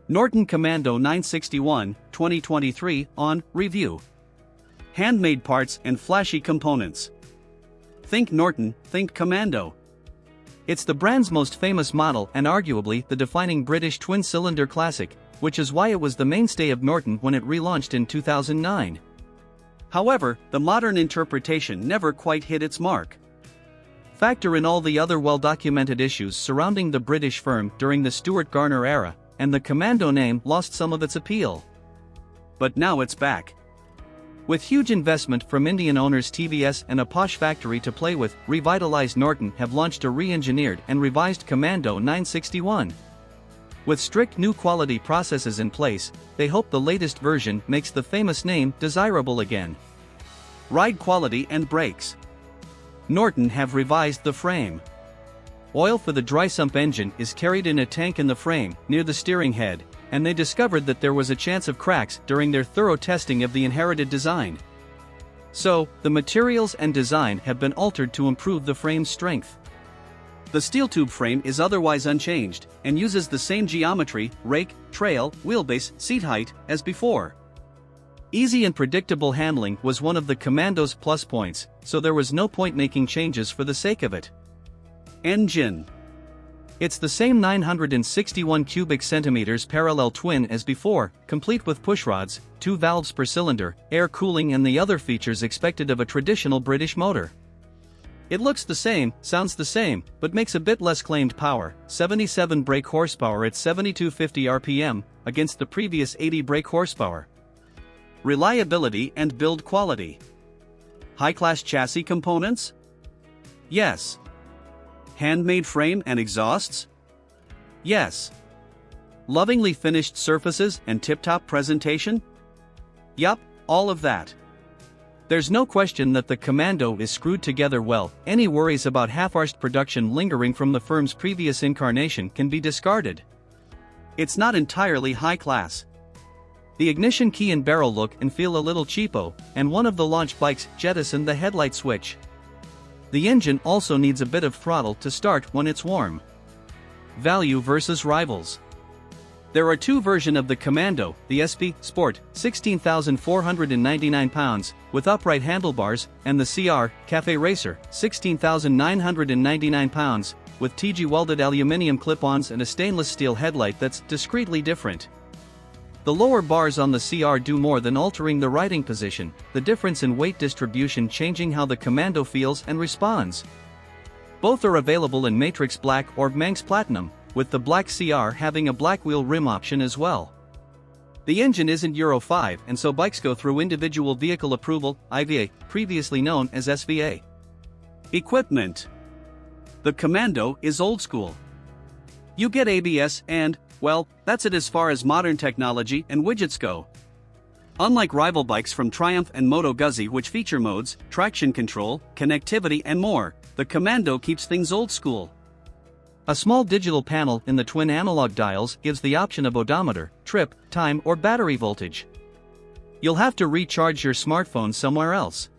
NORTON COMMANDO 961, 2023, on review. Handmade parts and flashy components. Think Norton, think Commando. It's the brand's most famous model and arguably the defining British twin-cylinder classic, which is why it was the mainstay of Norton when it relaunched in 2009. However, the modern interpretation never quite hit its mark. Factor in all the other well-documented issues surrounding the British firm during the Stuart Garner era, and the Commando name lost some of its appeal. But now it's back. With huge investment from Indian owners TVS and a posh factory to play with, revitalised Norton have launched a re-engineered and revised Commando 961. With strict new quality processes in place, they hope the latest version makes the famous name desirable again. Ride quality and brakes. Norton have revised the frame. Oil for the dry sump engine is carried in a tank in the frame, near the steering head, and they discovered that there was a chance of cracks during their thorough testing of the inherited design. So, the materials and design have been altered to improve the frame's strength. The steel tube frame is otherwise unchanged, and uses the same geometry, rake, trail, wheelbase, seat height, as before. Easy and predictable handling was one of the Commando's plus points, so there was no point making changes for the sake of it. Engine. It's the same 961 cubic centimeters parallel twin as before, complete with pushrods, 2 valves per cylinder, air cooling and the other features expected of a traditional British motor. It looks the same, sounds the same, but makes a bit less claimed power, 77 brake horsepower at 7250 RPM, against the previous 80 brake horsepower. Reliability and build quality. High-class chassis components? Yes. Handmade frame and exhausts? Yes. Lovingly finished surfaces and tip-top presentation? Yup, all of that. There's no question that the Commando is screwed together well. Any worries about half-arsed production lingering from the firm's previous incarnation can be discarded. It's not entirely high-class. The ignition key and barrel look and feel a little cheapo, and one of the launch bikes jettisoned the headlight switch. The engine also needs a bit of throttle to start when it's warm. Value versus rivals. There are two versions of the Commando, the SP Sport, 16,499 pounds, with upright handlebars, and the CR Cafe Racer, 16,999 pounds, with TG welded aluminium clip-ons and a stainless steel headlight that's discreetly different. The lower bars on the CR do more than altering the riding position, the difference in weight distribution changing how the Commando feels and responds. Both are available in Matrix Black or Manx Platinum, with the black CR having a black wheel rim option as well. The engine isn't Euro 5 and so bikes go through individual vehicle approval, IVA, previously known as SVA. Equipment. The Commando is old school. You get ABS and, well, that's it as far as modern technology and widgets go. Unlike rival bikes from Triumph and Moto Guzzi which feature modes, traction control, connectivity and more, the Commando keeps things old school. A small digital panel in the twin analog dials gives the option of odometer, trip, time or battery voltage. You'll have to recharge your smartphone somewhere else.